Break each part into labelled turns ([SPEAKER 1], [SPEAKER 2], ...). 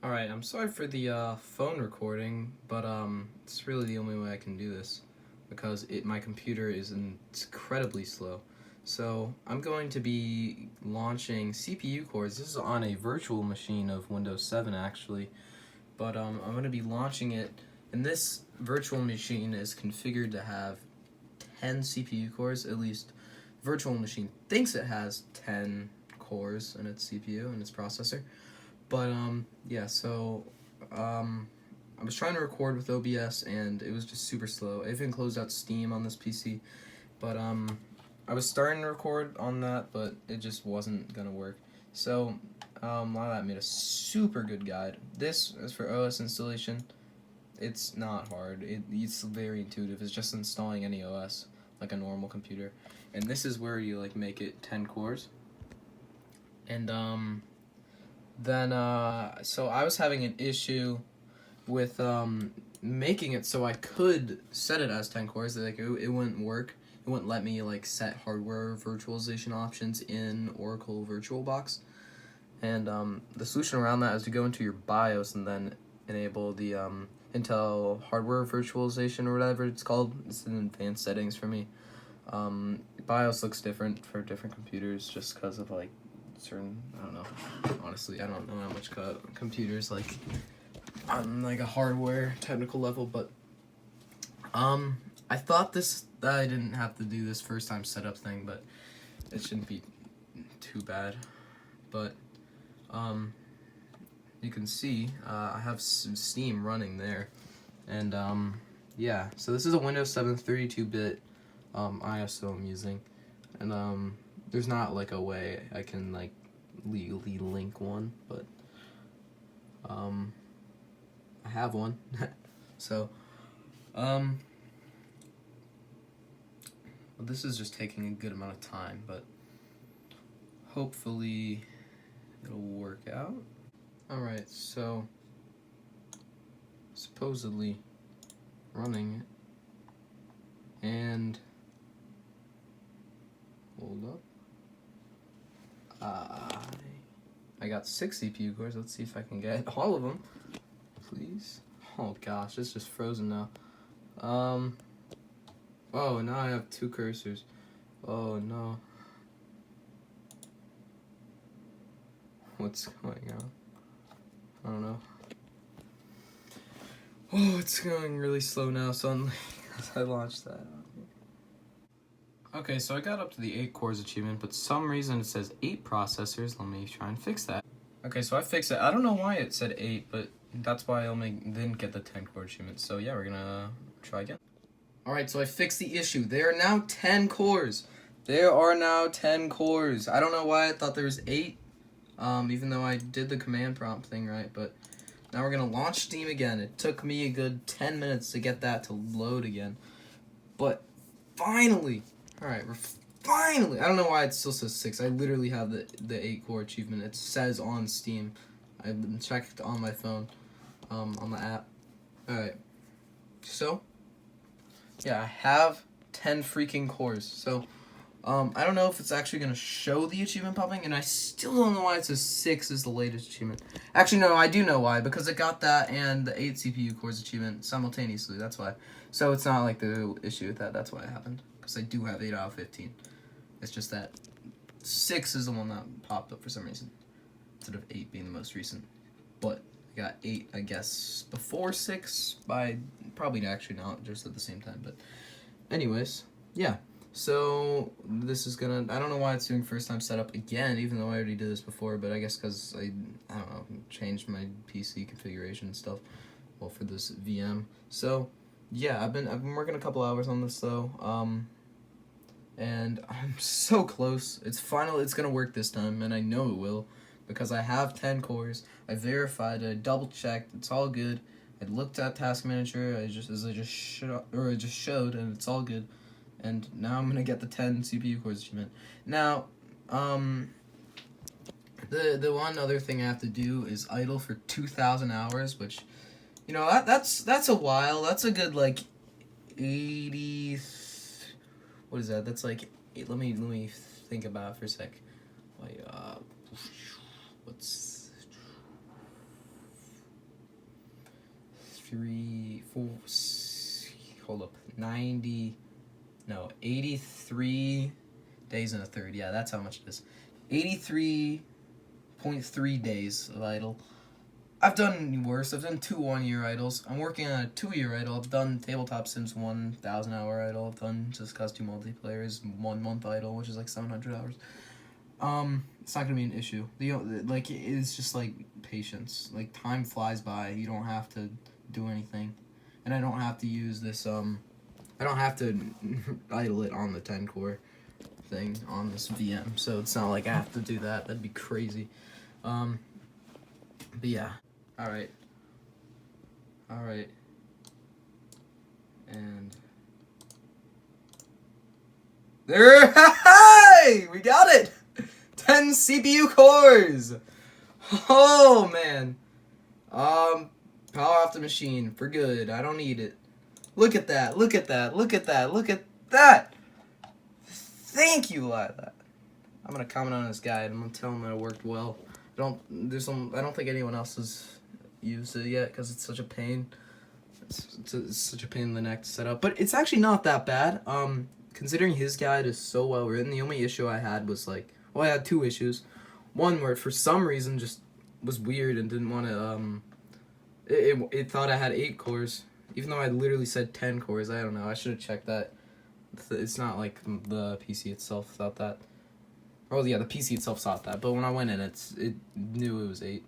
[SPEAKER 1] Alright, I'm sorry for the phone recording, but it's really the only way I can do this because my computer is incredibly slow. So I'm going to be launching CPUCores. This is on a virtual machine of Windows 7 actually, but I'm going to be launching it, and this virtual machine is configured to have 10 CPU cores. At least virtual machine thinks it has 10 cores in its CPU and its processor. But yeah, so I was trying to record with OBS and it was just super slow. I even closed out Steam on this PC, but I was starting to record on that, but it just wasn't gonna work. So Lilat made a super good guide. This is for OS installation. It's not hard. It's very intuitive. It's just installing any OS like a normal computer, and this is where you like make it 10 cores, and then so I was having an issue with making it so I could set it as 10 cores. Like it wouldn't work. It wouldn't let me like set hardware virtualization options in Oracle VirtualBox. And the solution around that is to go into your BIOS and then enable the Intel hardware virtualization or whatever it's called. It's in advanced settings for me. BIOS looks different for different computers just because of like certain, I don't know, honestly I don't know how much computers like on like a hardware technical level, but I thought that I didn't have to do this first time setup thing, but it shouldn't be too bad. But you can see I have some Steam running there, and yeah, so this is a Windows 7 32-bit ISO I'm using, and there's not like a way I can like legally link one, but I have one. So well, this is just taking a good amount of time, but hopefully it'll work out. Alright, so supposedly running it, and hold up. I got 6 CPU cores. Let's see if I can get all of them, please. Oh gosh, it's just frozen now. Oh, now I have 2 cursors. Oh no. What's going on? I don't know. Oh, it's going really slow now suddenly as I launched that. Okay, so I got up to the 8 cores achievement, but some reason it says 8 processors. Let me try and fix that. Okay, so I fixed it. I don't know why it said 8, but that's why I didn't get the 10 core achievement. So yeah, we're gonna try again. Alright, so I fixed the issue. There are now 10 cores. There are now 10 cores. I don't know why I thought there was 8, even though I did the command prompt thing right, but now we're gonna launch Steam again. It took me a good 10 minutes to get that to load again, but finally, alright, we're finally, I don't know why it still says 6. I literally have the 8 core achievement. It says on Steam. I've been checked on my phone, on the app. Alright, so yeah, I have 10 freaking cores. So I don't know if it's actually gonna show the achievement popping, and I still don't know why it says 6 is the latest achievement. Actually, no, I do know why, because it got that and the 8 CPU cores achievement simultaneously. That's why. So it's not like the issue with that. That's why it happened, because I do have 8 out of 15. It's just that 6 is the one that popped up for some reason, instead of 8 being the most recent. But I got 8, I guess, before 6, by probably actually not, just at the same time. But anyways, yeah. So this is gonna, I don't know why it's doing first time setup again, even though I already did this before, but I guess because I don't know, changed my PC configuration and stuff, well, for this VM. So yeah, I've been working a couple hours on this though, and I'm so close. It's gonna work this time, and I know it will, because I have 10 cores. I verified it, I double checked, it's all good. I looked at Task Manager, I just showed, and it's all good. And now I'm gonna get the 10 CPU cores achievement. Now, the one other thing I have to do is idle for 2,000 hours, which, you know, that's a while. That's a good like 80. What is that? That's like, let me think about it for a sec. Like, what's 83 days and a third. Yeah, that's how much it is. 83.3 days of idle. I've done worse. I've done 2 1-year idles. I'm working on a 2-year idle. I've done Tabletop Sims 1,000-hour idle. I've done Just Cause 2 multiplayers 1 month idle, which is like 700 hours. It's not gonna be an issue. It's just like patience. Like, time flies by. You don't have to do anything, and I don't have to use this. I don't have to idle it on the 10 core thing on this VM. So it's not like I have to do that. That'd be crazy. But yeah. All right. And there. Hey, we got it. 10 CPU cores! Oh, man. Power off the machine for good. I don't need it. Look at that. Look at that. Look at that. Look at that. Thank you, Lila. I'm going to comment on this guide. I'm going to tell him that it worked well. I don't think anyone else has used it yet because it's such a pain. It's such a pain in the neck to set up. But it's actually not that bad. Considering his guide is so well written, the only issue I had was like, well, I had 2 issues. One where it for some reason just was weird and didn't want to, it thought I had 8 cores, even though I literally said 10 cores. I don't know. I should have checked that. It's not like the PC itself thought that. Oh yeah, the PC itself thought that. But when I went in, it knew it was 8,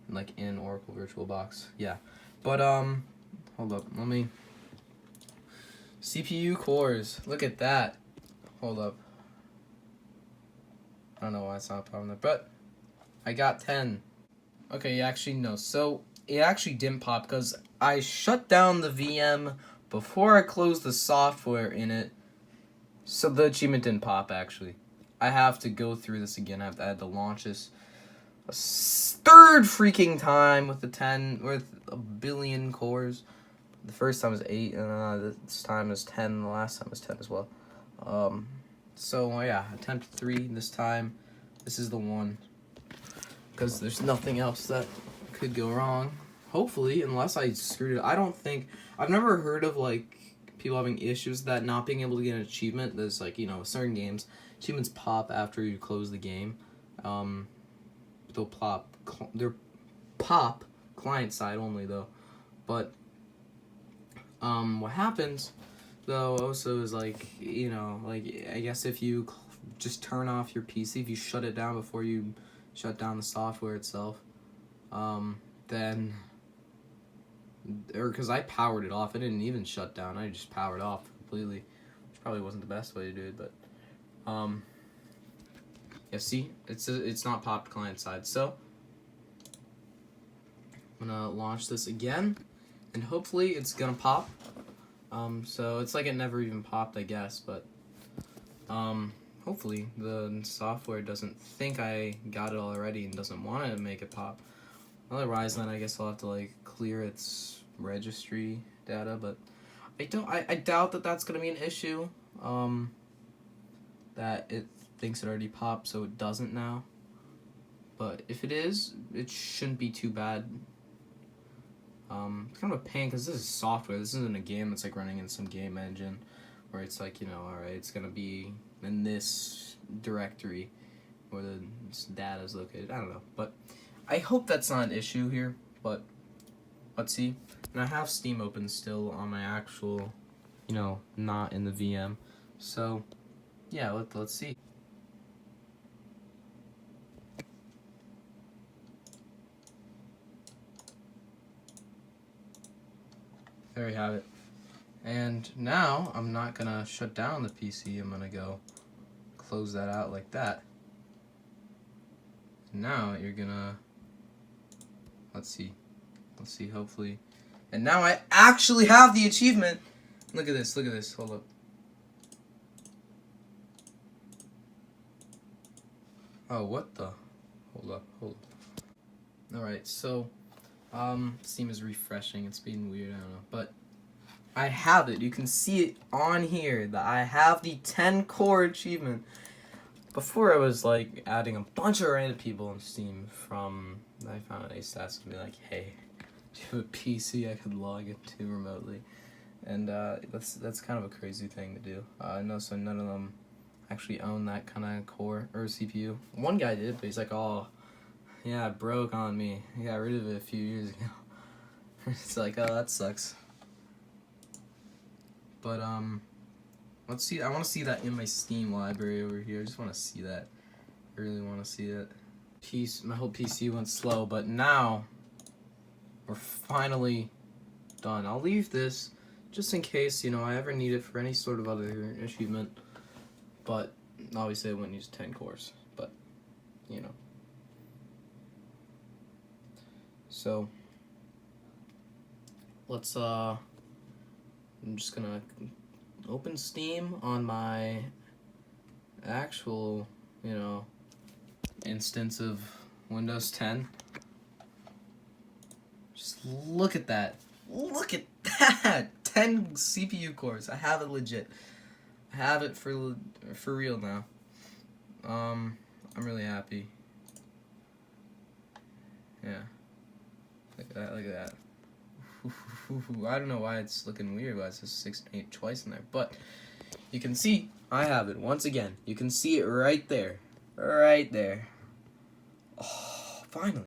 [SPEAKER 1] like in Oracle VirtualBox. Yeah, but hold up. Let me. CPU cores. Look at that. Hold up. I don't know why it's not popping there, but I got 10. Okay, actually, no. So, it actually didn't pop because I shut down the VM before I closed the software in it. So, the achievement didn't pop, actually. I have to go through this again. I had to launch this a 3rd freaking time with with a billion cores. The first time was 8, and this time is 10. The last time was 10 as well. So, yeah, attempt 3 this time. This is the one. Because there's nothing else that could go wrong. Hopefully, unless I screwed it. I've never heard of, like, people having issues with that, not being able to get an achievement. There's, like, certain games, achievements pop after you close the game. They'll pop client side only, though. But, what happens though also is like I guess if you just turn off your PC, if you shut it down before you shut down the software itself, then because I powered it off, I didn't even shut down, I just powered off completely, which probably wasn't the best way to do it, but yeah, see, it's not popped client side, so I'm gonna launch this again and hopefully it's gonna pop. So it's like it never even popped, I guess, but hopefully the software doesn't think I got it already and doesn't want to make it pop. Otherwise, then I guess I'll have to like clear its registry data, but I doubt that that's gonna be an issue. That it thinks it already popped, so it doesn't now. But if it is, it shouldn't be too bad. It's kind of a pain because this is software. This isn't a game that's like running in some game engine where it's like, alright, it's gonna be in this directory where the data is located. I don't know, but I hope that's not an issue here, but let's see. And I have Steam open still on my actual, not in the VM. So, yeah, let's see. There you have it. And now I'm not gonna shut down the PC. I'm gonna go close that out like that. Now you're gonna, let's see, hopefully. And now I actually have the achievement. Look at this, hold up. Oh, what the? Hold up. Alright, so, Steam is refreshing, it's being weird, I don't know, but I have it. You can see it on here that I have the 10 core achievement. Before I was like adding a bunch of random people on Steam from, I found a stats to be like, hey, to a PC I could log into remotely, and that's kind of a crazy thing to do. No, so none of them actually own that kind of core or CPU. One guy did, but he's like, oh, yeah, it broke on me. I got rid of it a few years ago. It's like, oh, that sucks. But let's see. I want to see that in my Steam library over here. I just want to see that. I really want to see it. My whole PC went slow, but now we're finally done. I'll leave this just in case, you know, I ever need it for any sort of other achievement. But obviously I wouldn't use 10 cores, but you know. So let's I'm just gonna open Steam on my actual, you know, instance of Windows 10. Just look at that. Look at that! 10 CPU cores. I have it legit. I have it for real now. I'm really happy. Yeah. Look at that, look at that. I don't know why it's looking weird, why it says 6 and 8 twice in there, but you can see I have it once again. You can see it right there. Right there. Oh, finally.